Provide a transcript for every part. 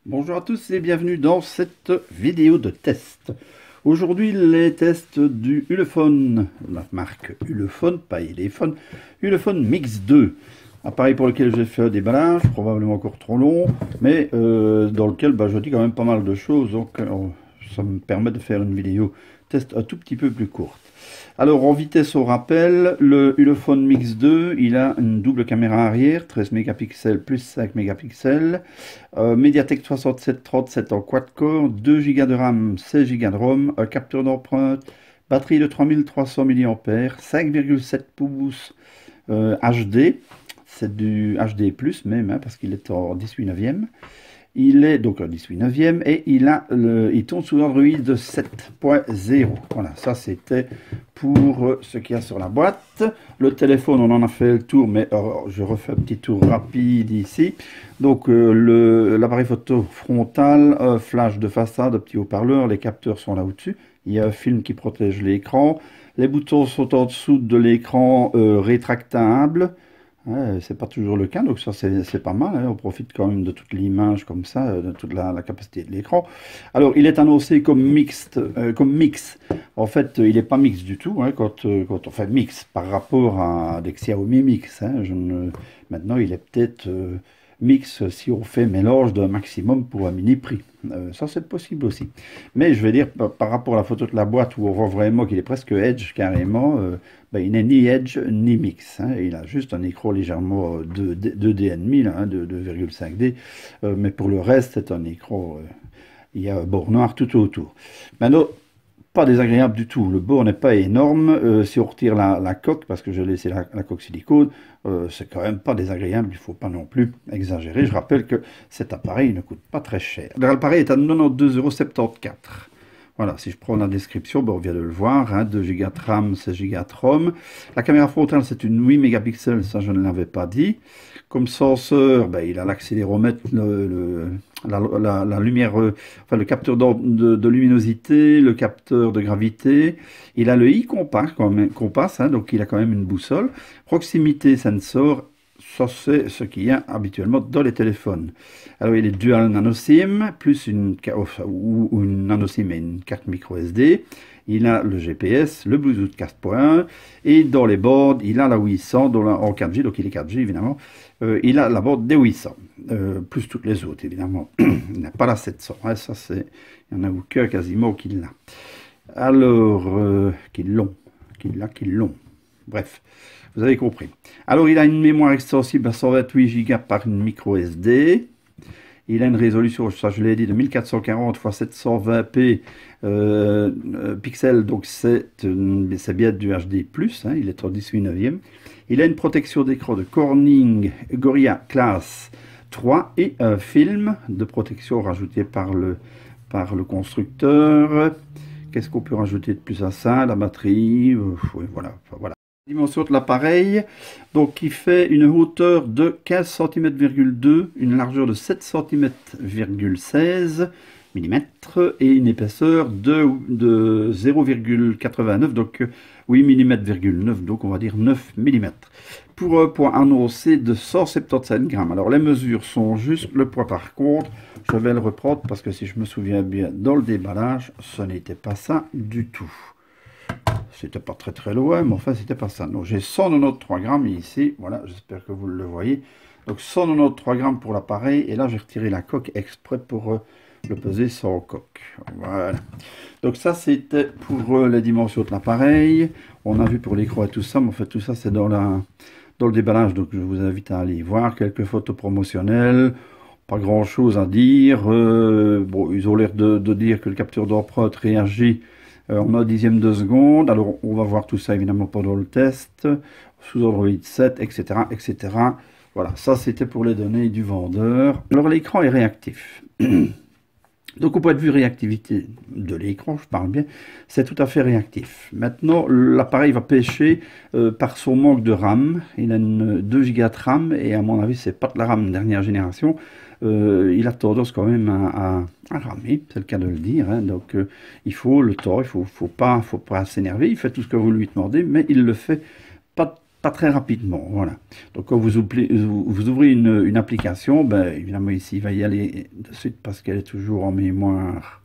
Bonjour à tous et bienvenue dans cette vidéo de test. Aujourd'hui, les tests du Ulefone, la marque Ulefone, pas Elephone, Ulefone Mix 2. Appareil pour lequel j'ai fait un déballage, probablement encore trop long, mais dans lequel je dis quand même pas mal de choses, donc ça me permet de faire une vidéo test un tout petit peu plus courte. Alors en vitesse au rappel, le Ulefone Mix 2, il a une double caméra arrière, 13 mégapixels plus 5 mégapixels, Mediatek 6737 en quad-core, 2 Go de RAM, 16 Go de ROM, un capteur d'empreinte, batterie de 3300 mAh, 5,7 pouces HD, c'est du HD+, même, parce qu'il est en 18 neuvième. Il est donc en 18 neuvième et il tourne sous Android 7.0. Voilà, ça c'était pour ce qu'il y a sur la boîte. Le téléphone, on en a fait le tour, mais je refais un petit tour rapide ici. Donc l'appareil photo frontal, flash de façade, petit haut-parleur, les capteurs sont là au-dessus. Il y a un film qui protège l'écran. Les boutons sont en dessous de l'écran rétractable. Ouais, c'est pas toujours le cas, donc ça c'est pas mal, hein. On profite quand même de toute l'image comme ça, de toute la capacité de l'écran. Alors il est annoncé comme mixte, comme mix. En fait, il n'est pas mix du tout, hein, quand on fait mix par rapport à des Xiaomi Mix, hein. Maintenant il est peut-être mix si on fait mélange d'un maximum pour un mini prix. Ça c'est possible aussi. Mais je vais dire par rapport à la photo de la boîte où on voit vraiment qu'il est presque Edge carrément. Il n'est ni Edge ni Mix, hein. Il a juste un écran légèrement 2D, là, hein, de 2,5D. Mais pour le reste, c'est un écran. Il y a un bord noir tout autour. Maintenant, pas désagréable du tout. Le bord n'est pas énorme. Si on retire la coque, parce que j'ai laissé la coque silicone, c'est quand même pas désagréable. Il ne faut pas non plus exagérer. Je rappelle que cet appareil ne coûte pas très cher. L'appareil est à 92,74 €. Voilà, si je prends la description, on vient de le voir, hein, 2 Go de RAM, 16 Go de ROM. La caméra frontale, c'est une 8 mégapixels, ça je ne l'avais pas dit. Comme senseur, il a l'accéléromètre, la lumière, enfin le capteur de luminosité, le capteur de gravité. Il a le e-compass, hein, donc il a quand même une boussole. Proximité sensor. Ça, c'est ce qu'il y a habituellement dans les téléphones. Alors, il est dual nano SIM, plus ou une nano SIM et une carte micro SD. Il a le GPS, le Bluetooth 4.1. Et dans les bornes, il a la 800 en 4G, donc il est 4G évidemment. Il a la borne des 800, plus toutes les autres évidemment. Il n'a pas la 700. Hein, ça, il n'y en a aucun quasiment qui l'a. Alors, qu'ils l'ont. Bref. Vous avez compris. Alors, il a une mémoire extensible à 128 Go par une micro SD. Il a une résolution, ça je l'ai dit, de 1440 x 720p pixels. Donc, c'est bien du HD+, hein, il est en 18 neuvième. Il a une protection d'écran de Corning Gorilla Class 3 et un film de protection rajouté par le constructeur. Qu'est-ce qu'on peut rajouter de plus à ça? La batterie, oui, voilà. Dimension de l'appareil, donc qui fait une hauteur de 15 cm,2 une largeur de 7 cm,16 mm et une épaisseur de 0,89, donc 8 mm,9, donc on va dire 9 mm. Pour un poids annoncé de 177 grammes. Alors les mesures sont juste, le poids par contre, je vais le reprendre parce que si je me souviens bien dans le déballage, ce n'était pas ça du tout. C'était pas très loin, mais enfin c'était pas ça. Donc j'ai 193 grammes ici, voilà, j'espère que vous le voyez. Donc 193 grammes pour l'appareil, et là j'ai retiré la coque exprès pour le peser sans coque. Voilà. Donc ça c'était pour les dimensions de l'appareil. On a vu pour l'écran et tout ça, mais en fait tout ça c'est dans le déballage, donc je vous invite à aller y voir. Quelques photos promotionnelles. Pas grand chose à dire. Bon, ils ont l'air de dire que le capteur d'empreinte réagit en un dixième de seconde. Alors on va voir tout ça évidemment pendant le test, sous Android 7, etc. etc. Voilà, ça c'était pour les données du vendeur. Alors l'écran est réactif. Donc au point de vue réactivité de l'écran, je parle bien, c'est tout à fait réactif. Maintenant, l'appareil va pêcher par son manque de RAM. Il a une 2 Go de RAM et à mon avis, c'est pas de la RAM dernière génération. Il a tendance quand même à ramer, c'est le cas de le dire, hein. Donc il faut le temps, il faut pas s'énerver. Il fait tout ce que vous lui demandez, mais il le fait pas pas très rapidement, voilà. Donc quand vous ouvrez une application, ben, évidemment ici il va y aller de suite parce qu'elle est toujours en mémoire,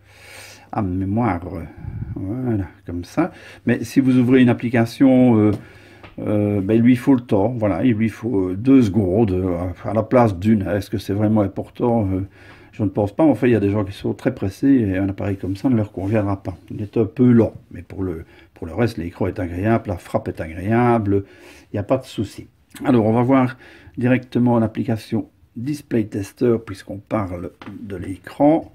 voilà, comme ça. Mais si vous ouvrez une application, ben, il lui faut le temps, voilà, il lui faut 2 secondes à la place d'une. Est-ce que c'est vraiment important? Je ne pense pas. En fait, il y a des gens qui sont très pressés et un appareil comme ça ne leur conviendra pas. Il est un peu lent, mais pour le reste, l'écran est agréable, la frappe est agréable, il n'y a pas de souci. Alors, on va voir directement l'application Display Tester puisqu'on parle de l'écran.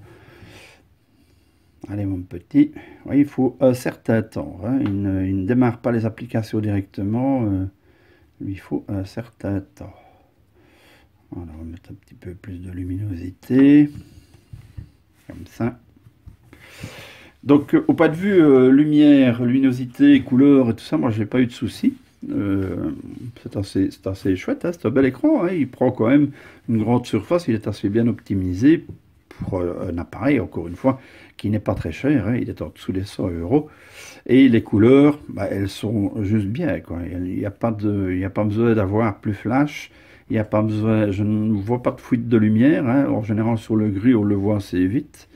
Allez, mon petit. Oui, il faut un certain temps. Hein. Il ne démarre pas les applications directement. Il faut un certain temps. Voilà, on va mettre un petit peu plus de luminosité. Comme ça. Donc, au point de vue lumière, luminosité, couleur et tout ça, moi, j'ai pas eu de soucis. C'est assez chouette, hein, c'est un bel écran. Hein. Il prend quand même une grande surface. Il est assez bien optimisé pour un appareil, encore une fois, qui n'est pas très cher. Hein. Il est en dessous des 100 €. Et les couleurs, bah, elles sont juste bien, quoi. Il n'y a pas besoin d'avoir plus flash. Il n'y a pas besoin, je ne vois pas de fuite de lumière. Hein. En général, sur le gris, on le voit assez vite.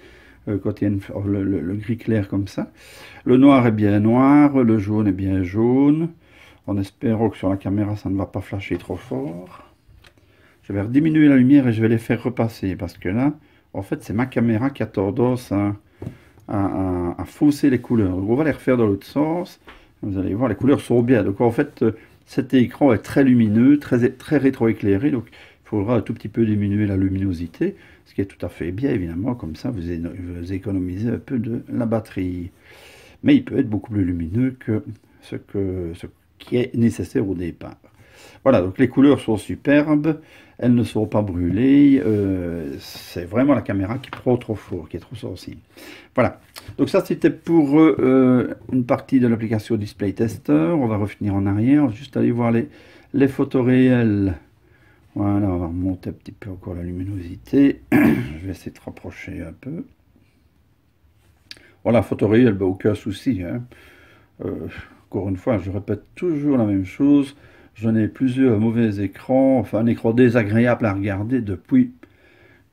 Quand il y a le gris clair comme ça. Le noir est bien noir, le jaune est bien jaune. En espérant que sur la caméra, ça ne va pas flasher trop fort. Je vais diminuer la lumière et je vais les faire repasser. Parce que là, en fait, c'est ma caméra qui a tendance à fausser les couleurs. Donc, on va les refaire dans l'autre sens. Vous allez voir, les couleurs sont bien. Donc, en fait, cet écran est très lumineux, très rétroéclairé. Donc, il faudra un tout petit peu diminuer la luminosité. Ce qui est tout à fait bien, évidemment. Comme ça, vous économisez un peu de la batterie. Mais il peut être beaucoup plus lumineux que ce qui est nécessaire au départ. Voilà, donc les couleurs sont superbes, elles ne sont pas brûlées, c'est vraiment la caméra qui prend trop fort, qui est trop sensible. Voilà, donc ça c'était pour une partie de l'application Display Tester. On va revenir en arrière, juste aller voir les photos réelles. Voilà, on va remonter un petit peu encore la luminosité. Je vais essayer de rapprocher un peu. Voilà, photo réelle, ben, aucun souci. Hein. Encore une fois, je répète toujours la même chose. Je n'ai plusieurs mauvais écrans, enfin un écran désagréable à regarder depuis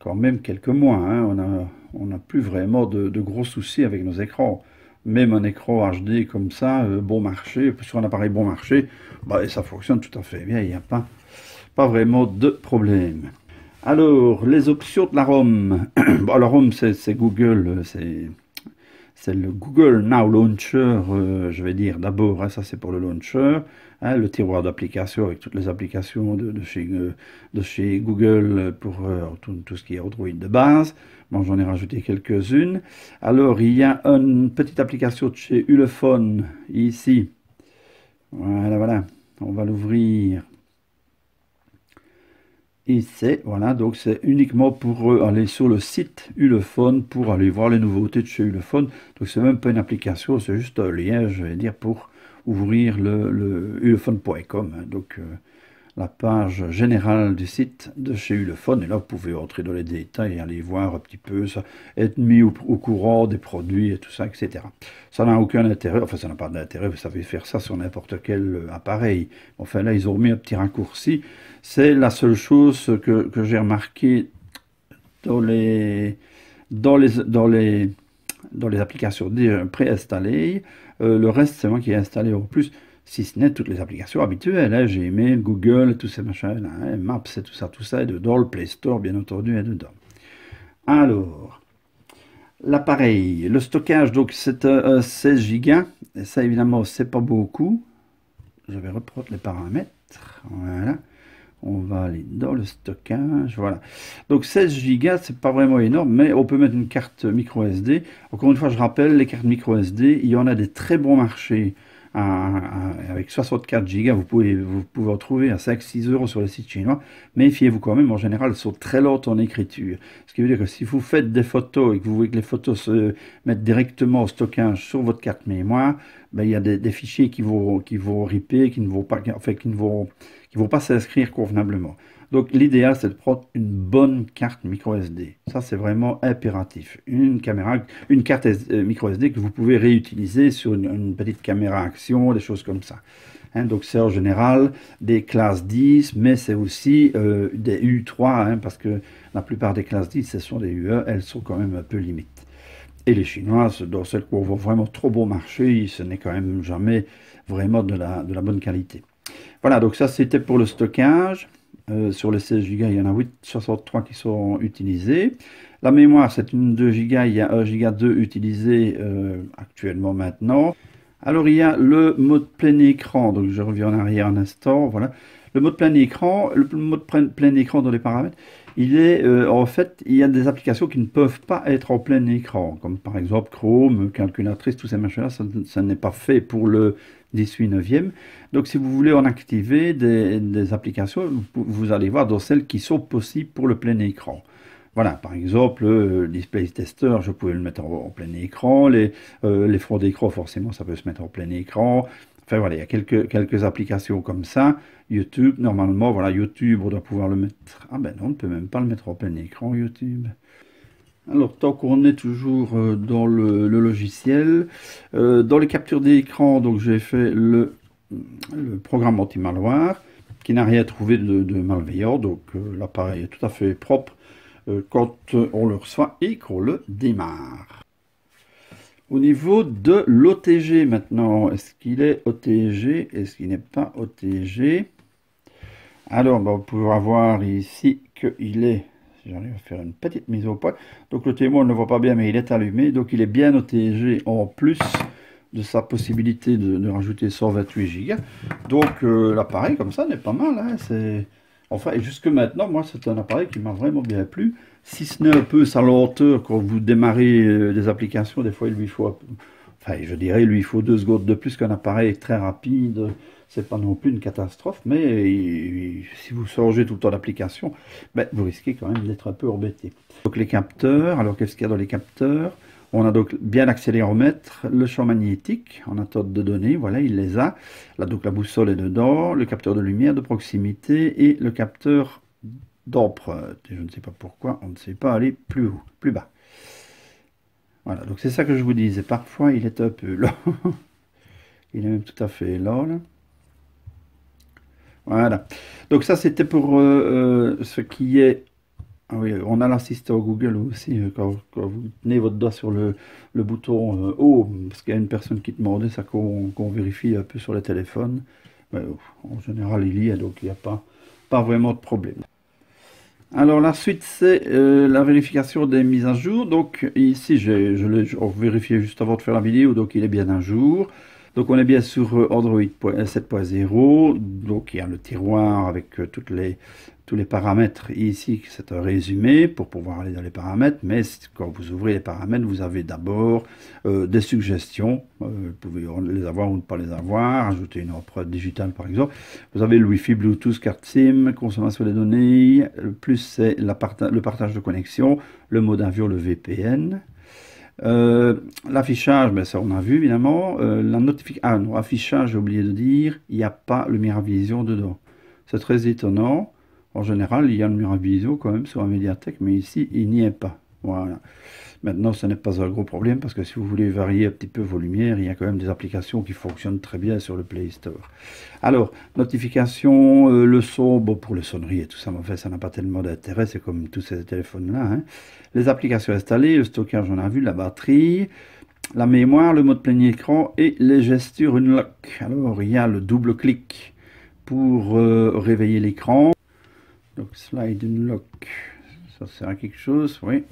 quand même quelques mois. Hein. On n'a plus vraiment de gros soucis avec nos écrans. Même un écran HD comme ça, bon marché, sur un appareil bon marché, bah, ça fonctionne tout à fait bien, il n'y a pas vraiment de problème. Alors, les options de la ROM. Bon, la ROM, c'est Google, c'est le Google Now Launcher, je vais dire d'abord, hein, ça c'est pour le launcher, hein, le tiroir d'applications avec toutes les applications de chez Google pour tout ce qui est Android de base. Bon, j'en ai rajouté quelques-unes. Alors, il y a une petite application de chez Ulefone, ici. Voilà, on va l'ouvrir. Ici, voilà, donc c'est uniquement pour aller sur le site Ulefone, pour aller voir les nouveautés de chez Ulefone. Donc c'est même pas une application, c'est juste un lien, je vais dire, pour ouvrir le ulefone.com. Hein. Donc la page générale du site de chez Ulefone. Et là, vous pouvez entrer dans les détails et aller voir un petit peu, ça, être mis au courant des produits et tout ça, etc. Ça n'a aucun intérêt, enfin ça n'a pas d'intérêt, vous savez faire ça sur n'importe quel appareil. Enfin là, ils ont mis un petit raccourci. C'est la seule chose que j'ai remarqué dans les applications déjà préinstallées. Le reste, c'est moi qui ai installé en plus, si ce n'est toutes les applications habituelles, hein, Gmail, Google, tous ces machins, hein, Maps et tout ça est dedans, le Play Store, bien entendu, est dedans. Alors, l'appareil, le stockage, donc c'est 16 Go, et ça évidemment, c'est pas beaucoup. Je vais reprendre les paramètres, voilà. On va aller dans le stockage, voilà. Donc 16 Go, c'est pas vraiment énorme, mais on peut mettre une carte micro SD. Encore une fois, je rappelle, les cartes micro SD, il y en a des très bons marchés. Avec 64 Go, vous pouvez en trouver à 5-6 € sur les sites chinois. Méfiez-vous quand même, en général, elles sont très lentes en écriture. Ce qui veut dire que si vous faites des photos et que vous voulez que les photos se mettent directement au stockage sur votre carte mémoire, ben, il y a des fichiers qui vont ripper, qui ne vont pas s'inscrire convenablement. Donc l'idéal, c'est de prendre une bonne carte micro SD. Ça, c'est vraiment impératif. Une carte micro SD que vous pouvez réutiliser sur une petite caméra action, des choses comme ça. Hein, donc c'est en général des classes 10, mais c'est aussi des U3, hein, parce que la plupart des classes 10, ce sont des UE, elles sont quand même un peu limites. Et les chinoises, dans celles qui vont vraiment trop bon marché, ce n'est quand même jamais vraiment de la bonne qualité. Voilà, donc ça c'était pour le stockage. Sur les 16 Go, il y en a 863 qui sont utilisés. La mémoire, c'est une 2 Go, il y a 1 Go 2 utilisé actuellement maintenant. Alors il y a le mode plein écran, donc je reviens en arrière un instant, voilà. Le mode plein écran, plein écran dans les paramètres, il est en fait, il y a des applications qui ne peuvent pas être en plein écran, comme par exemple Chrome, calculatrice, tous ces machins-là, ça n'est pas fait pour le 18/9e. Donc si vous voulez en activer des applications, vous allez voir dans celles qui sont possibles pour le plein écran. Voilà, par exemple, le Display Tester, je pouvais le mettre en plein écran. Les fonds d'écran, forcément, ça peut se mettre en plein écran. Enfin voilà, il y a quelques applications comme ça. YouTube, normalement, voilà, YouTube, on doit pouvoir le mettre. Ah ben non, on ne peut même pas le mettre en plein écran, YouTube. Alors, tant qu'on est toujours dans le logiciel, dans les captures d'écran, donc j'ai fait le programme anti-malware, qui n'a rien trouvé de malveillant, donc l'appareil est tout à fait propre quand on le reçoit et qu'on le démarre. Au niveau de l'OTG maintenant, est-ce qu'il est OTG? Est-ce qu'il n'est pas OTG? Alors, on va pouvoir voir ici qu'il est, si j'arrive à faire une petite mise au point, donc le témoin on ne le voit pas bien mais il est allumé, donc il est bien OTG en plus de sa possibilité de rajouter 128 Go. Donc l'appareil comme ça n'est pas mal, hein, enfin, et jusque maintenant, moi, c'est un appareil qui m'a vraiment bien plu. Si ce n'est un peu sa lenteur quand vous démarrez des applications, des fois, il lui faut, enfin, je dirais, il lui faut 2 secondes de plus qu'un appareil très rapide. C'est pas non plus une catastrophe, mais si vous changez tout le temps d'application, ben, vous risquez quand même d'être un peu embêté. Donc les capteurs, alors qu'est-ce qu'il y a dans les capteurs? On a donc bien l'accéléromètre, le champ magnétique en attente de données, voilà, il les a. Là, donc la boussole est dedans, le capteur de lumière de proximité et le capteur d'empreinte. Je ne sais pas pourquoi, on ne sait pas aller plus haut, plus bas. Voilà, donc c'est ça que je vous disais. Parfois, il est un peu lent. Il est même tout à fait lent, là. Voilà. Donc ça, c'était pour ce qui est... Ah oui, on a l'assistant Google aussi, quand vous tenez votre doigt sur le bouton haut, parce qu'il y a une personne qui demandait ça qu'on vérifie un peu sur le téléphone. Mais, en général, il y est, donc il n'y a pas vraiment de problème. Alors la suite, c'est la vérification des mises à jour. Donc ici, je l'ai vérifié juste avant de faire la vidéo, donc il est bien à jour. Donc on est bien sur Android 7.0, donc il y a le tiroir avec tous les paramètres. Et ici, c'est un résumé pour pouvoir aller dans les paramètres, mais quand vous ouvrez les paramètres, vous avez d'abord des suggestions. Vous pouvez les avoir ou ne pas les avoir, ajouter une empreinte digitale par exemple. Vous avez le Wi-Fi, Bluetooth, carte SIM, consommation des données, plus c'est le partage de connexion, le mode avion, le VPN. L'affichage, ben ça on a vu évidemment. La notification, ah non, affichage, j'ai oublié de dire, il n'y a pas le Miravision dedans. C'est très étonnant. En général, il y a le Miravision quand même sur la médiathèque, mais ici, il n'y est pas. Voilà. Maintenant, ce n'est pas un gros problème parce que si vous voulez varier un petit peu vos lumières, il y a quand même des applications qui fonctionnent très bien sur le Play Store. Alors, notification, le son, bon, pour les sonneries et tout ça, en fait, ça n'a pas tellement d'intérêt, c'est comme tous ces téléphones-là. Hein. Les applications installées, le stockage, on a vu, la batterie, la mémoire, le mode plein écran et les gestures Unlock. Alors, il y a le double clic pour réveiller l'écran. Donc, slide Unlock, ça sert à quelque chose, oui.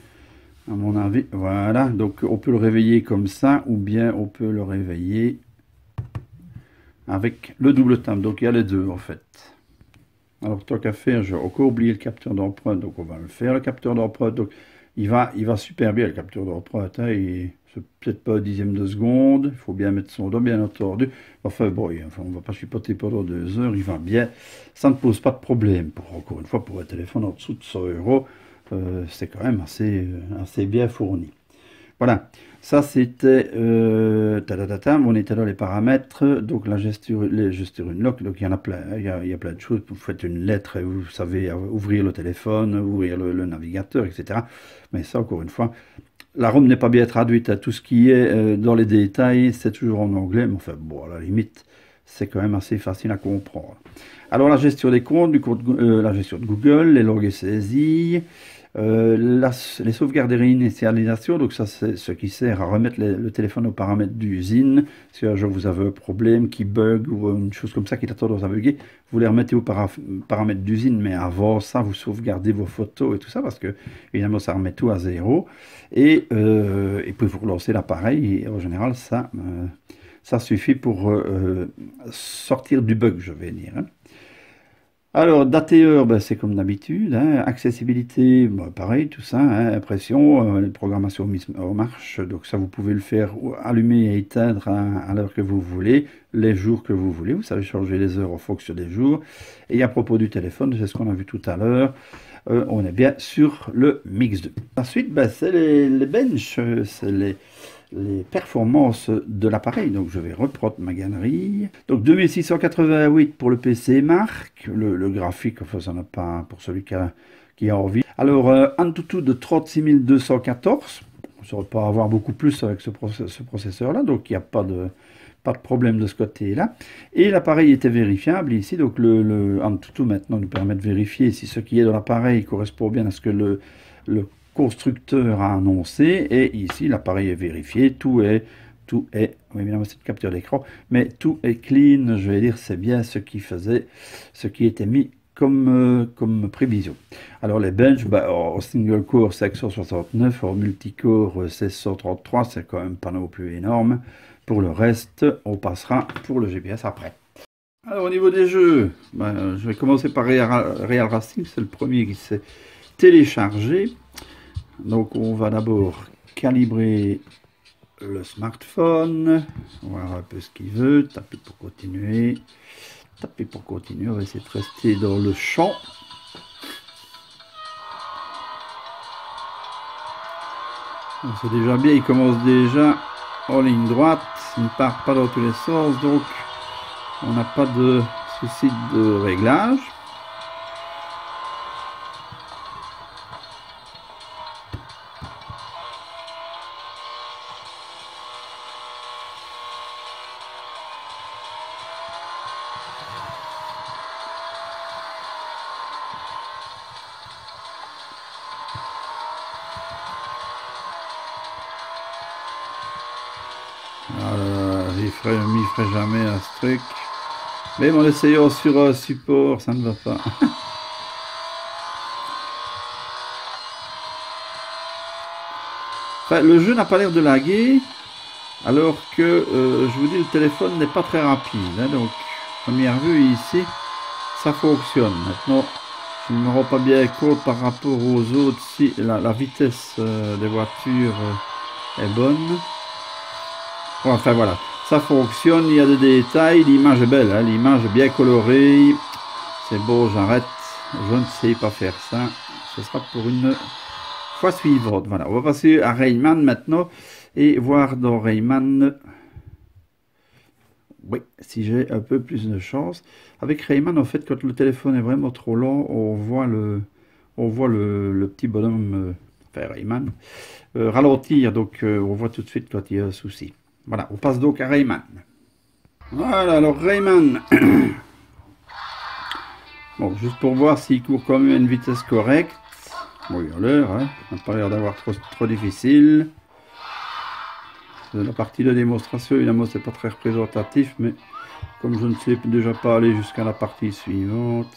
À mon avis, voilà, donc on peut le réveiller comme ça, ou bien on peut le réveiller avec le double tap, donc il y a les deux en fait. Alors tant qu'à faire, j'ai encore oublié le capteur d'empreinte, donc on va le faire, le capteur d'empreinte, donc il va super bien le capteur d'empreinte, hein, c'est peut-être pas un dixième de seconde, il faut bien mettre son doigt bien entendu, enfin bon, on va pas chipoter pendant 2 heures, il va bien, ça ne pose pas de problème, encore une fois, pour un téléphone en dessous de 100 €, c'est quand même assez bien fourni. Voilà, ça c'était, on était dans les paramètres, donc la gestion, les gestion unlock, donc il y en a plein, hein, il y a plein de choses, vous faites une lettre, et vous savez ouvrir le téléphone, ouvrir le navigateur, etc. Mais ça, encore une fois, la ROM n'est pas bien traduite à tout ce qui est dans les détails, c'est toujours en anglais, mais enfin, bon, à la limite, c'est quand même assez facile à comprendre. Alors, la gestion des comptes, la gestion de Google, les logs et saisies, les sauvegardes et réinitialisation, donc ça c'est ce qui sert à remettre le téléphone aux paramètres d'usine. Si un jour vous avez un problème qui bug ou une chose comme ça qui a tendance à bugger, vous les remettez aux paramètres d'usine, mais avant ça vous sauvegardez vos photos et tout ça parce que évidemment ça remet tout à zéro et puis vous relancez l'appareil et en général ça suffit pour sortir du bug, je vais dire, hein. Alors, date et heure, ben, c'est comme d'habitude, hein. Accessibilité, ben, pareil, tout ça, hein. Impression, les programmations mises en marche, donc ça vous pouvez le faire allumer et éteindre à l'heure que vous voulez, les jours que vous voulez, vous savez changer les heures en fonction des jours. Et à propos du téléphone, c'est ce qu'on a vu tout à l'heure, on est bien sur le Mix 2. Ensuite, ben, c'est les benches, c'est les performances de l'appareil. Donc je vais reprendre ma galerie. Donc 2688 pour le PC Mark. Le graphique, enfin ça n'a pas pour celui qui a envie. Alors Antutu de 36214. On ne saurait pas avoir beaucoup plus avec ce processeur-là. Donc il n'y a pas de problème de ce côté-là. Et l'appareil était vérifiable ici. Donc le Antutu maintenant nous permet de vérifier si ce qui est dans l'appareil correspond bien à ce que le constructeur a annoncé, et ici l'appareil est vérifié, tout est, évidemment c'est une capture d'écran, mais tout est clean, je vais dire, c'est bien ce qui était mis comme prévision. Alors les benches, en single core 569, en multicore 1633, c'est quand même pas non plus énorme. Pour le reste, on passera pour le GPS après. Alors au niveau des jeux, je vais commencer par Real Racing, c'est le premier qui s'est téléchargé. Donc on va d'abord calibrer le smartphone, voir un peu ce qu'il veut, taper pour continuer, on va essayer de rester dans le champ. C'est déjà bien, il commence déjà en ligne droite, il ne part pas dans tous les sens, donc on n'a pas de souci de réglage. M'y ferait jamais à ce truc. Même en essayant sur un support, ça ne va pas. Enfin, le jeu n'a pas l'air de laguer, alors que, je vous dis, le téléphone n'est pas très rapide, hein, donc, première vue ici, ça fonctionne. Maintenant, je ne me rends pas bien compte par rapport aux autres si la vitesse des voitures est bonne. Enfin voilà, ça fonctionne, il y a des détails, l'image est belle, hein, l'image est bien colorée. C'est bon, j'arrête, je ne sais pas faire ça, ce sera pour une fois suivante. Voilà, on va passer à Rayman maintenant et voir dans Rayman, oui, si j'ai un peu plus de chance. Avec Rayman, en fait, quand le téléphone est vraiment trop lent, on voit le petit bonhomme, enfin Rayman, ralentir, donc on voit tout de suite quand il y a un souci. Voilà, on passe donc à Rayman. Voilà, alors Rayman. Bon, juste pour voir s'il court quand même à une vitesse correcte. Bon, il a l'air, hein, ça n'a pas l'air d'avoir trop difficile. La partie de démonstration, évidemment, c'est pas très représentatif, mais comme je ne sais déjà pas aller jusqu'à la partie suivante.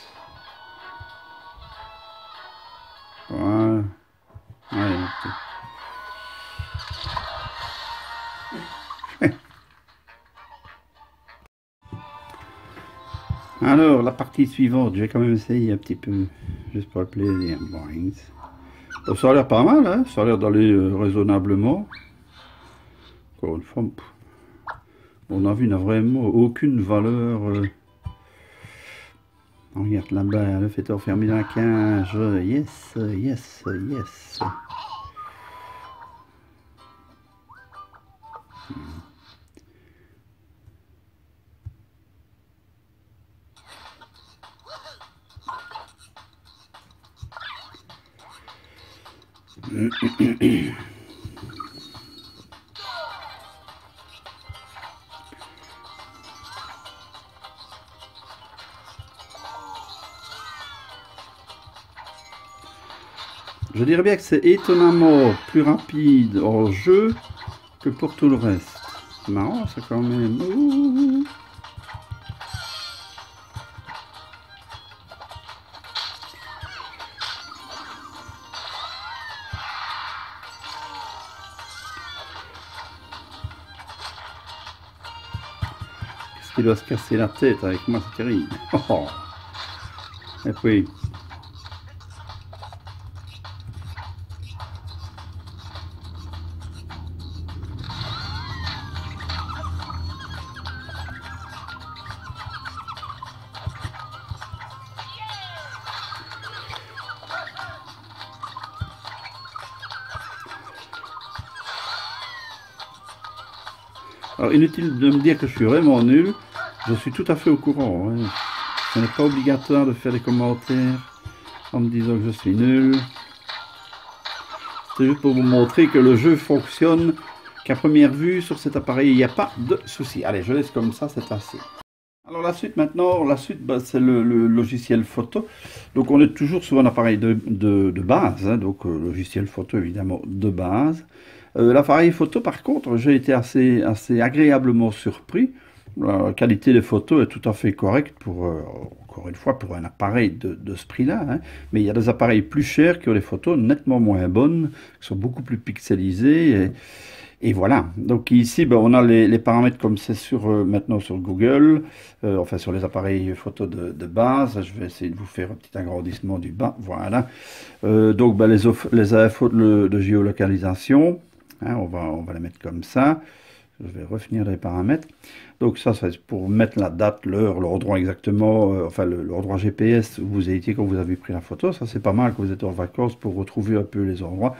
Voilà. Allez, alors, la partie suivante, je vais quand même essayer un petit peu, juste pour le plaisir. Bon, ça a l'air pas mal, hein, ça a l'air d'aller raisonnablement. Encore une fois, mon avis n'a vraiment aucune valeur. Regarde là-bas, le fait enfermé dans la cage. Yes, yes, yes. Je dirais bien que c'est étonnamment plus rapide en jeu que pour tout le reste. C'est marrant ça quand même. Ouh. Qu'est-ce qu'il doit se casser la tête avec moi, c'est terrible. Oh. Et puis... Alors, inutile de me dire que je suis vraiment nul, je suis tout à fait au courant. Hein. Ce n'est pas obligatoire de faire des commentaires en me disant que je suis nul. C'est juste pour vous montrer que le jeu fonctionne, qu'à première vue, sur cet appareil, il n'y a pas de souci. Allez, je laisse comme ça, c'est assez. Alors la suite maintenant, bah, c'est le logiciel photo. Donc on est toujours sur un appareil de base, hein, donc logiciel photo évidemment de base. L'appareil photo par contre, j'ai été assez agréablement surpris. La qualité des photos est tout à fait correcte pour, encore une fois, pour un appareil de ce prix-là. Hein. Mais il y a des appareils plus chers qui ont des photos nettement moins bonnes, qui sont beaucoup plus pixelisées. Et voilà, donc ici ben, on a les paramètres comme c'est sur, maintenant sur Google, enfin sur les appareils photo de base. Je vais essayer de vous faire un petit agrandissement du bas, voilà. Donc ben, les infos de géolocalisation, hein, on va les mettre comme ça. Je vais revenir les paramètres. Donc ça c'est pour mettre la date, l'heure, l'endroit exactement, enfin l'endroit GPS où vous étiez quand vous avez pris la photo. Ça c'est pas mal quand vous êtes en vacances pour retrouver un peu les endroits.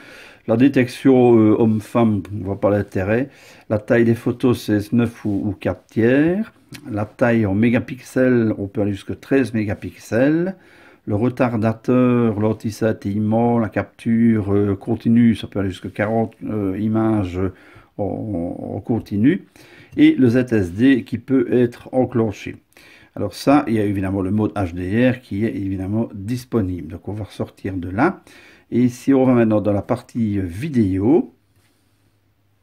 La détection homme-femme, on ne voit pas l'intérêt. La taille des photos c'est 9 ou 4 tiers. La taille en mégapixels, on peut aller jusqu'à 13 mégapixels. Le retardateur, l'anti-scintillement, la capture continue, ça peut aller jusqu'à 40 images en continu, et le ZSD qui peut être enclenché. Alors ça, il y a évidemment le mode HDR qui est évidemment disponible. Donc on va ressortir de là. Et si on va maintenant dans la partie vidéo,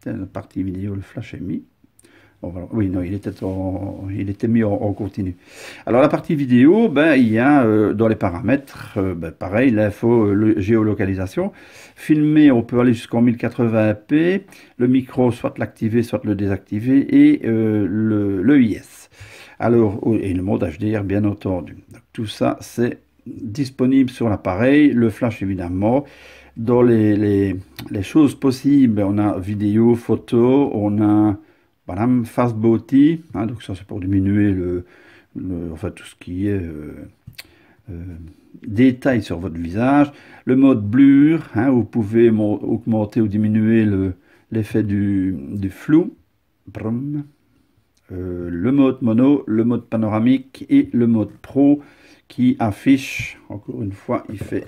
la partie vidéo, le flash est mis. Oui, non, il était mis en continu. Alors la partie vidéo, ben, il y a dans les paramètres, ben, pareil, l'info géolocalisation. Filmer, on peut aller jusqu'en 1080p. Le micro, soit l'activer, soit le désactiver. Et le IS. Alors, et le mode HDR, bien entendu. Donc, tout ça, c'est disponible sur l'appareil. Le flash, évidemment. Dans les choses possibles, on a vidéo, photo, on a... Voilà, Fast Body, hein, donc ça c'est pour diminuer enfin, tout ce qui est détail sur votre visage. Le mode blur, hein, vous pouvez augmenter ou diminuer l'effet du flou. Le mode mono, le mode panoramique et le mode pro qui affiche, encore une fois, il fait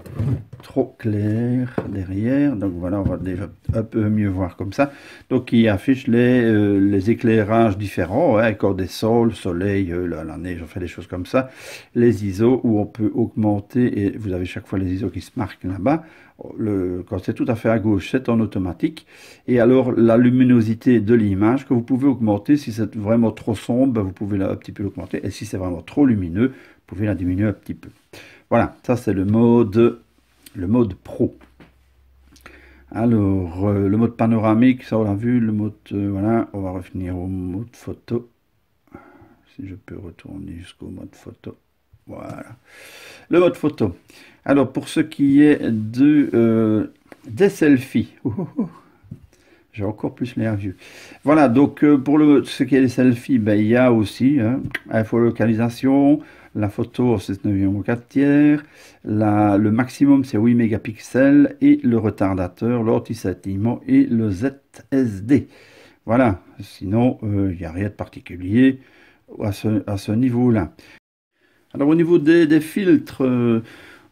trop clair derrière, donc voilà, on va déjà un peu mieux voir comme ça. Donc il affiche les éclairages différents, hein, encore des sols, le soleil, la neige, on fait des choses comme ça. Les ISO où on peut augmenter, et vous avez chaque fois les ISO qui se marquent là-bas. Quand c'est tout à fait à gauche, c'est en automatique. Et alors la luminosité de l'image que vous pouvez augmenter, si c'est vraiment trop sombre, ben, vous pouvez un petit peu l'augmenter, et si c'est vraiment trop lumineux, vous pouvez la diminuer un petit peu. Voilà, ça c'est le mode pro. Alors, le mode panoramique, ça on l'a vu, le mode, voilà, on va revenir au mode photo. Si je peux retourner jusqu'au mode photo. Voilà. Le mode photo. Alors, pour ce qui est des selfies. J'ai encore plus l'air vieux. Voilà, donc pour ce qui est des selfies, ben, il y a aussi infolocalisation. La photo, c'est 9 au 4 tiers. Le maximum, c'est 8 mégapixels. Et le retardateur, l'anti-scintillement et le ZSD. Voilà, sinon, il n'y a rien de particulier à ce niveau-là. Alors, au niveau des filtres,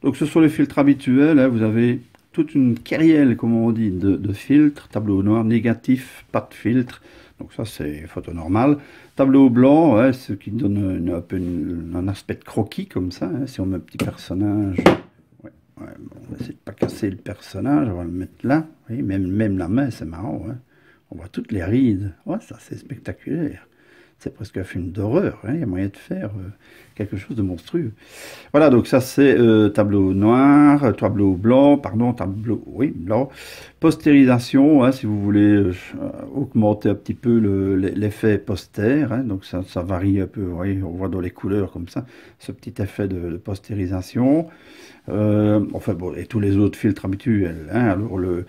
donc ce sont les filtres habituels. Hein, vous avez toute une kyrielle, comme on dit, de filtres. Tableau noir, négatif, pas de filtre. Donc ça, c'est photo normale. Tableau blanc, ouais, ce qui donne un peu un aspect de croquis, comme ça. Hein, si on met un petit personnage... Ouais, bon, on va essayer de ne pas casser le personnage. On va le mettre là. Oui, même la main, c'est marrant. Hein. On voit toutes les rides. Ouais, ça, c'est spectaculaire. C'est presque un film d'horreur. Hein. Il y a moyen de faire quelque chose de monstrueux. Voilà, donc ça c'est tableau noir, tableau blanc, pardon, tableau, oui, blanc. Postérisation, hein, si vous voulez augmenter un petit peu l'effet poster. Hein, donc ça varie un peu, vous voyez, on voit dans les couleurs comme ça, ce petit effet de postérisation. Enfin bon, et tous les autres filtres habituels. Hein, alors le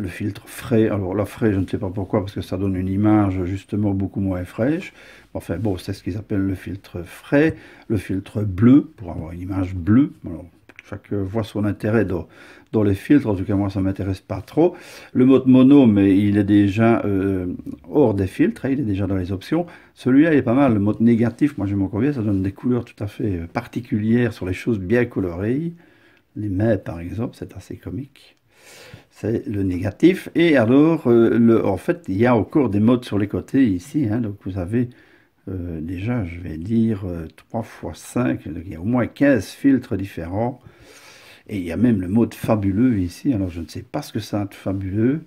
filtre frais, alors là frais, je ne sais pas pourquoi, parce que ça donne une image justement beaucoup moins fraîche. Enfin bon, c'est ce qu'ils appellent le filtre frais, le filtre bleu, pour avoir une image bleue. Alors, chaque voit son intérêt dans les filtres, en tout cas moi ça ne m'intéresse pas trop. Le mode mono, mais il est déjà hors des filtres, hein, il est déjà dans les options. Celui-là est pas mal, le mode négatif, moi j'aime encore bien, ça donne des couleurs tout à fait particulières sur les choses bien colorées. Les mains par exemple, c'est assez comique. C'est le négatif. Et alors, en fait, il y a encore des modes sur les côtés ici, hein, donc vous avez... déjà, je vais dire 3 x 5, donc il y a au moins 15 filtres différents. Et il y a même le mode fabuleux ici. Alors, je ne sais pas ce que ça a de fabuleux.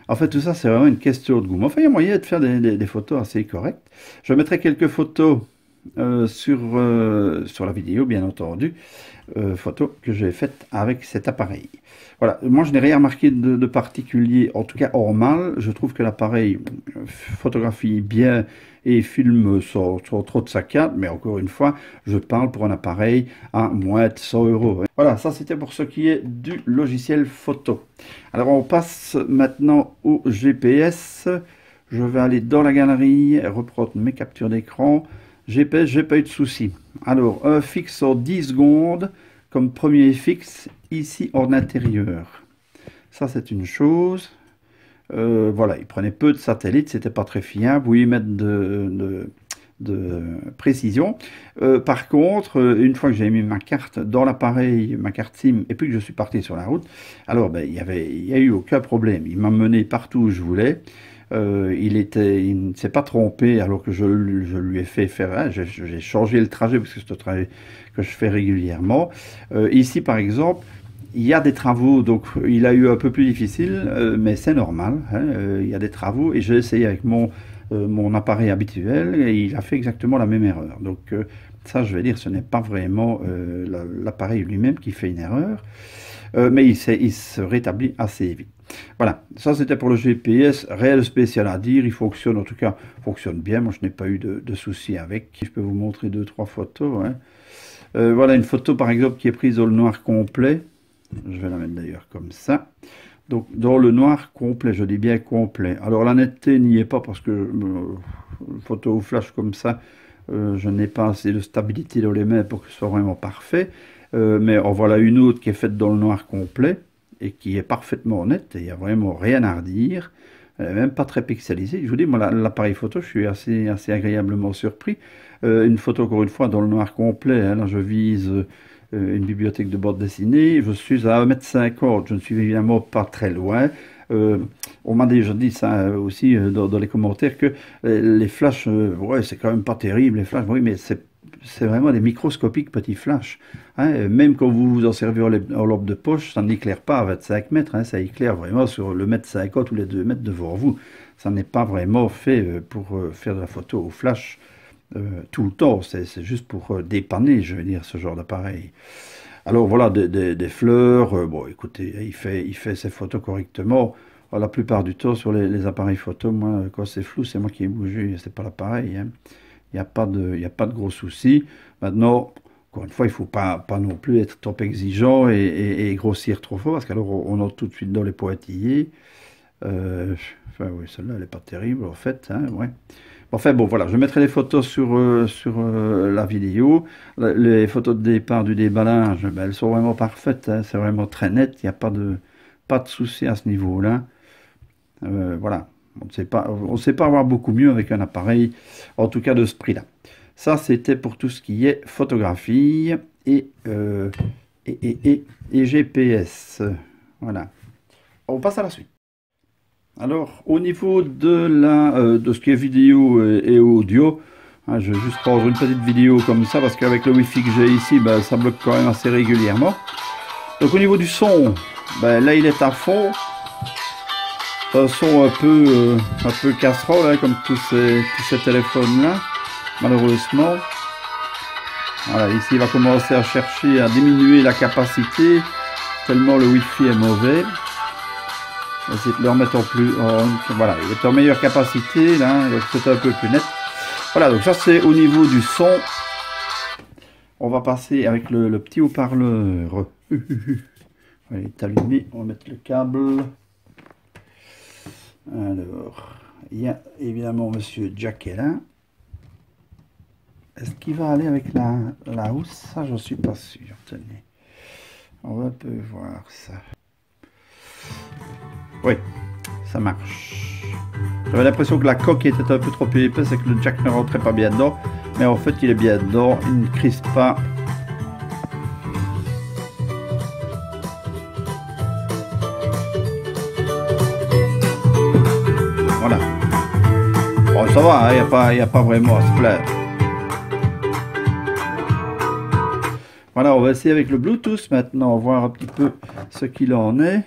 En fait, tout ça, c'est vraiment une question de goût. Mais enfin, il y a moyen de faire des photos assez correctes. Je mettrai quelques photos sur la vidéo, bien entendu. Photos que j'ai faites avec cet appareil. Voilà, moi je n'ai rien remarqué de particulier, en tout cas hors mal. Je trouve que l'appareil photographie bien et filme sans trop de saccades, mais encore une fois, je parle pour un appareil à moins de 100 €. Voilà, ça c'était pour ce qui est du logiciel photo. Alors on passe maintenant au GPS. Je vais aller dans la galerie, reprendre mes captures d'écran. GPS, j'ai pas eu de soucis. Alors, un fixe en 10 secondes, comme premier fixe, ici en intérieur. Ça, c'est une chose. Voilà, il prenait peu de satellites, c'était pas très fiable. Vous y mettre de précision. Par contre, une fois que j'ai mis ma carte dans l'appareil, ma carte SIM, et puis que je suis parti sur la route, alors ben, il n'y a eu aucun problème. Il m'a mené partout où je voulais. Il ne s'est pas trompé alors que je lui ai fait faire, hein, j'ai changé le trajet parce que c'est un trajet que je fais régulièrement. Ici par exemple, il y a des travaux, donc il a eu un peu plus difficile, mais c'est normal, hein, il y a des travaux et j'ai essayé avec mon appareil habituel et il a fait exactement la même erreur. Donc ça je vais dire, ce n'est pas vraiment l'appareil lui-même qui fait une erreur, mais il se rétablit assez vite. Voilà, ça c'était pour le GPS, rien de spécial à dire, il fonctionne, en tout cas, fonctionne bien, moi je n'ai pas eu de soucis avec. Je peux vous montrer 2-3 photos. Hein. Voilà une photo par exemple qui est prise dans le noir complet, je vais la mettre d'ailleurs comme ça. Donc dans le noir complet, je dis bien complet. Alors la netteté n'y est pas parce que photo au flash comme ça, je n'ai pas assez de stabilité dans les mains pour que ce soit vraiment parfait. Mais en voilà une autre qui est faite dans le noir complet et qui est parfaitement nette, et il n'y a vraiment rien à redire, même pas très pixelisé. Je vous dis, moi, l'appareil photo, je suis assez agréablement surpris. Une photo, encore une fois, dans le noir complet, hein, là je vise une bibliothèque de bande dessinée, je suis à 1,50 m, je ne suis évidemment pas très loin. On m'a déjà dit ça aussi dans les commentaires, que les flashs, ouais, c'est quand même pas terrible, les flashs, oui, mais c'est vraiment des microscopiques petits flashs. Hein, même quand vous vous en servez en lampe de poche, ça n'éclaire pas à 25 mètres, hein, ça éclaire vraiment sur le mètre 50 ou les 2 mètres devant vous. Ça n'est pas vraiment fait pour faire de la photo au flash tout le temps, c'est juste pour dépanner, je veux dire, ce genre d'appareil. Alors voilà, des fleurs, bon écoutez, il fait ses photos correctement. La plupart du temps sur les appareils photo, moi quand c'est flou, c'est moi qui ai bougé, c'est pas l'appareil. Hein. Il n'y a pas de gros soucis. Maintenant, encore une fois, il ne faut pas non plus être trop exigeant et grossir trop fort, parce qu'alors on entre tout de suite dans les pointillés. Enfin oui, celle-là, elle n'est pas terrible en fait. Hein, ouais. Enfin bon, voilà, je mettrai les photos sur la vidéo. Les photos de départ du déballage, ben, elles sont vraiment parfaites. Hein, c'est vraiment très net, il n'y a pas de souci à ce niveau-là. Voilà. On ne sait pas avoir beaucoup mieux avec un appareil, en tout cas de ce prix-là. Ça, c'était pour tout ce qui est photographie. Et et GPS. Voilà. On passe à la suite. Alors, au niveau de ce qui est vidéo et audio, hein, je vais juste prendre une petite vidéo comme ça, parce qu'avec le Wi-Fi que j'ai ici, ben, ça bloque quand même assez régulièrement. Donc au niveau du son, ben, là il est à fond. Un son un peu casserole, hein, comme tous ces téléphones-là, malheureusement. Voilà, ici il va commencer à chercher à diminuer la capacité, tellement le Wi-Fi est mauvais. On va essayer de le remettre voilà, il est en meilleure capacité, là, donc c'est un peu plus net. Voilà, donc ça c'est au niveau du son. On va passer avec le petit haut-parleur. Il est allumé, on va mettre le câble. Alors, il y a évidemment Monsieur Jack qui est là. Est-ce qu'il va aller avec la housse? Ça, je ne suis pas sûr. Tenez, on va un peu voir ça. Oui, ça marche. J'avais l'impression que la coque était un peu trop épaisse et que le jack ne rentrait pas bien dedans. Mais en fait, il est bien dedans, il ne crispe pas. Voilà. Bon, ça va, hein, il n'y a pas vraiment à se plaindre. Voilà, on va essayer avec le Bluetooth maintenant, voir un petit peu ce qu'il en est.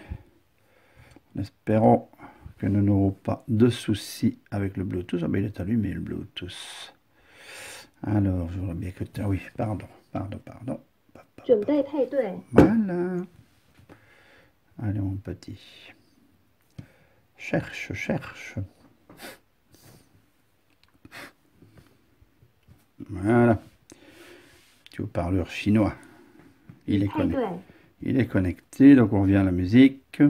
En espérant que nous n'aurons pas de soucis avec le Bluetooth. Ah ben il est allumé le Bluetooth. Alors, je voudrais bien que... Ah oui, pardon. Voilà. Allez mon petit. Cherche. Voilà. Petit haut-parleur chinois. Il est connecté, donc on revient à la musique.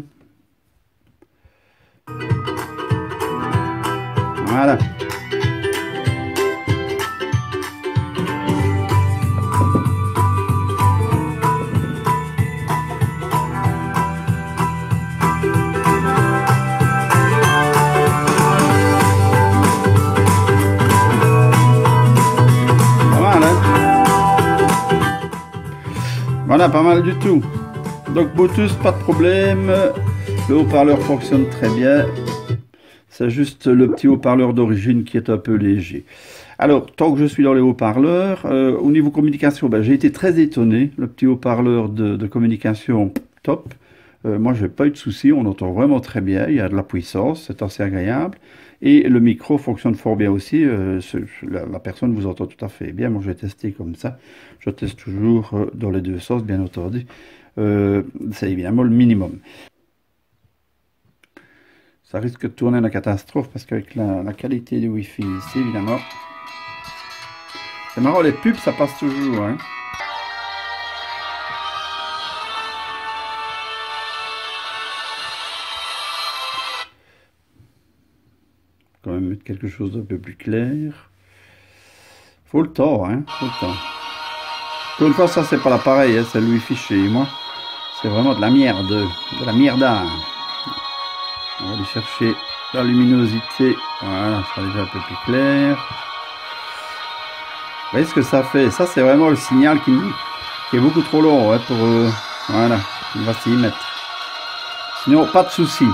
Voilà. Voilà, pas mal du tout. Donc Bluetooth, pas de problème. Le haut-parleur fonctionne très bien. C'est juste le petit haut-parleur d'origine qui est un peu léger. Alors, tant que je suis dans les haut-parleurs, au niveau communication, ben, j'ai été très étonné. Le petit haut-parleur de communication, top. Moi, je n'ai pas eu de soucis. On entend vraiment très bien. Il y a de la puissance. C'est assez agréable. Et le micro fonctionne fort bien aussi. La personne vous entend tout à fait bien. Moi, je vais tester comme ça. Je teste toujours dans les deux sens, bien entendu. C'est évidemment le minimum. Ça risque de tourner la catastrophe parce qu'avec la qualité du Wi-Fi ici, évidemment. C'est marrant, les pubs, ça passe toujours. Hein. Quand même mettre quelque chose d'un peu plus clair. Faut le temps, hein. Faut le temps. Encore une fois, ça, c'est pas l'appareil, hein, c'est le Wi-Fi chez moi. C'est vraiment de la merde, de la mierda. On va aller chercher la luminosité. Voilà, ça sera déjà un peu plus clair. Vous voyez ce que ça fait? Ça, c'est vraiment le signal qui est beaucoup trop long hein, pour... voilà, on va s'y mettre. Sinon, pas de souci.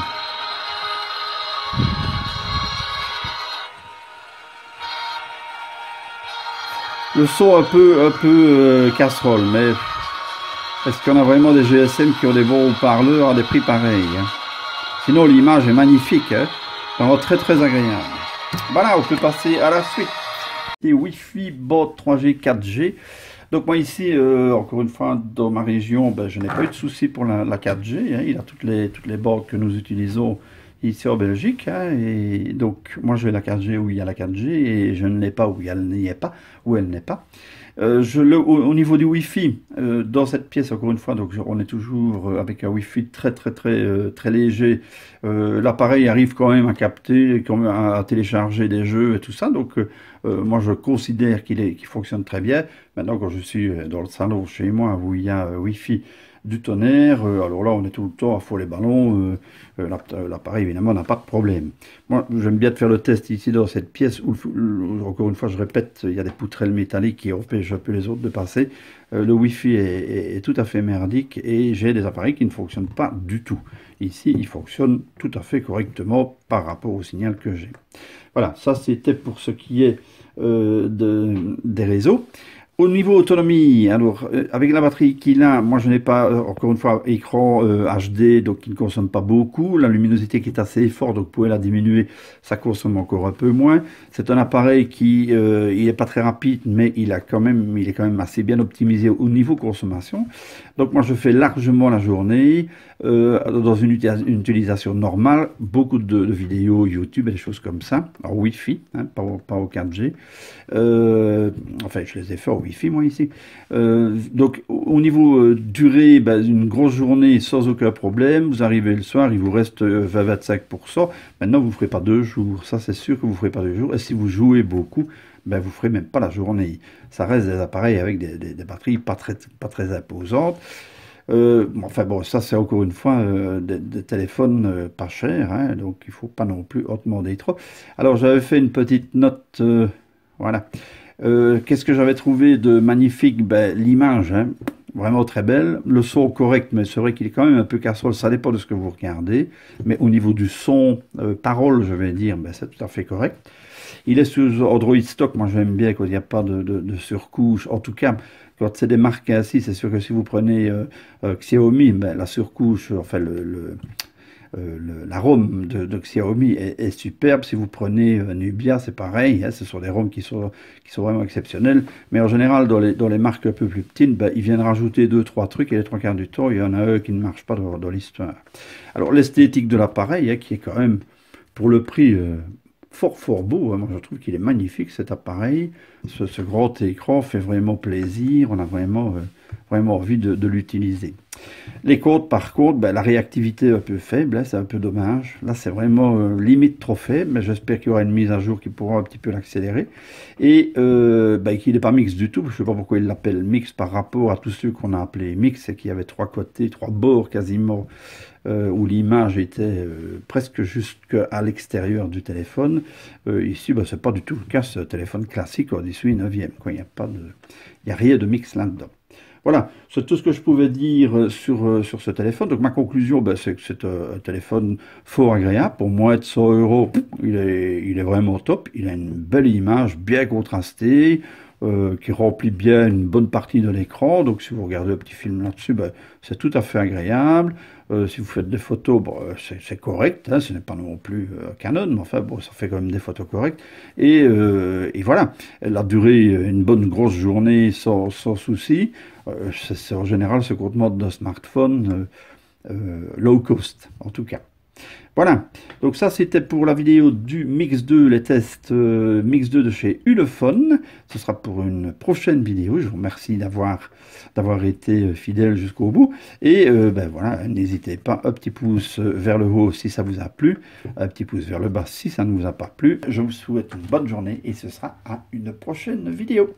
Le son un peu casserole, mais est-ce qu'on a vraiment des GSM qui ont des bons haut-parleurs à des prix pareils hein? Sinon l'image est magnifique, hein? Vraiment très agréable. Voilà, on peut passer à la suite. Et Wi-Fi bande 3G 4G. Donc moi ici, encore une fois, dans ma région, ben, je n'ai pas eu de souci pour la 4G. Hein. Il a toutes les bandes que nous utilisons ici en Belgique. Hein. Et donc moi je vais la 4G où il y a la 4G et je ne l'ai pas où elle n'y est pas, où elle n'est pas. Au niveau du Wi-Fi, dans cette pièce, encore une fois, donc on est toujours avec un Wi-Fi très léger. L'appareil arrive quand même à capter, quand même à télécharger des jeux et tout ça. Donc moi je considère qu'il fonctionne très bien. Maintenant quand je suis dans le salon chez moi où il y a Wi-Fi du tonnerre. Alors là, on est tout le temps à fond les ballons. L'appareil, évidemment, n'a pas de problème. Moi, j'aime bien faire le test ici dans cette pièce où, encore une fois, je répète, il y a des poutrelles métalliques qui empêchent un peu les autres de passer. Le Wi-Fi est tout à fait merdique et j'ai des appareils qui ne fonctionnent pas du tout. Ici, il fonctionne tout à fait correctement par rapport au signal que j'ai. Voilà, ça c'était pour ce qui est des réseaux. Au niveau autonomie, alors avec la batterie qu'il a, moi je n'ai pas, encore une fois, écran HD, donc qui ne consomme pas beaucoup. La luminosité qui est assez forte, donc vous pouvez la diminuer, ça consomme encore un peu moins. C'est un appareil qui, il n'est pas très rapide, mais il est quand même assez bien optimisé au niveau consommation. Donc moi je fais largement la journée, dans une utilisation normale, beaucoup de vidéos YouTube et des choses comme ça, en Wi-Fi, hein, pas au 4G. Enfin, je les ai fait en Wi-Fi, moi, ici. Donc, au niveau durée, ben, une grosse journée sans aucun problème. Vous arrivez le soir, il vous reste 20-25%. Maintenant, vous ne ferez pas 2 jours. Ça, c'est sûr que vous ne ferez pas 2 jours. Et si vous jouez beaucoup, ben, vous ne ferez même pas la journée. Ça reste des appareils avec des batteries pas très imposantes. Enfin bon, ça c'est encore une fois des téléphones pas chers, hein, donc il ne faut pas non plus en demander trop. Alors j'avais fait une petite note, voilà. Qu'est-ce que j'avais trouvé de magnifique? Ben, l'image, hein, vraiment très belle. Le son correct, mais c'est vrai qu'il est quand même un peu casserole, ça dépend de ce que vous regardez. Mais au niveau du son, parole, je vais dire, ben, c'est tout à fait correct. Il est sous Android stock, moi j'aime bien quand il n'y a pas de surcouche. En tout cas, quand c'est des marques ainsi, c'est sûr que si vous prenez Xiaomi, ben, la surcouche, enfin la ROM de Xiaomi est superbe. Si vous prenez Nubia, c'est pareil, hein, ce sont des ROM qui sont vraiment exceptionnels. Mais en général, dans les marques un peu plus petites, ben, ils viennent rajouter 2-3 trucs et les 3 quarts du temps, il y en a eux qui ne marchent pas dans l'histoire. Alors l'esthétique de l'appareil, hein, qui est quand même, pour le prix, fort beau, hein. Moi je trouve qu'il est magnifique cet appareil. Ce grand écran fait vraiment plaisir, on a vraiment envie de l'utiliser. Les comptes, par contre, ben, la réactivité est un peu faible, hein, c'est un peu dommage. Là, c'est vraiment limite trop faible, mais j'espère qu'il y aura une mise à jour qui pourra un petit peu l'accélérer. Et ben, qu'il n'est pas mix du tout, je ne sais pas pourquoi il l'appelle mix par rapport à tous ceux qu'on a appelés mix, c'est qu'il y avait 3 côtés, 3 bords quasiment, où l'image était presque jusqu'à l'extérieur du téléphone. Ici, ben, ce n'est pas du tout le cas, c'est un téléphone classique en 18/9e. Il n'y a rien de mix là-dedans. Voilà, c'est tout ce que je pouvais dire sur ce téléphone. Donc ma conclusion, ben, c'est que c'est un téléphone fort agréable. Pour moins de 100 €, il est vraiment top. Il a une belle image, bien contrastée, qui remplit bien une bonne partie de l'écran. Donc si vous regardez un petit film là-dessus, ben, c'est tout à fait agréable. Si vous faites des photos, bon, c'est correct, hein, ce n'est pas non plus Canon, mais enfin bon, ça fait quand même des photos correctes. Et voilà, elle a duré une bonne grosse journée sans souci. C'est en général ce qu'on demande d'un smartphone low cost, en tout cas. Voilà, donc ça c'était pour la vidéo du Mix 2, les tests Mix 2 de chez Ulefone. Ce sera pour une prochaine vidéo. Je vous remercie d'avoir été fidèle jusqu'au bout. Et ben voilà, n'hésitez pas, un petit pouce vers le haut si ça vous a plu, un petit pouce vers le bas si ça ne vous a pas plu. Je vous souhaite une bonne journée et ce sera à une prochaine vidéo.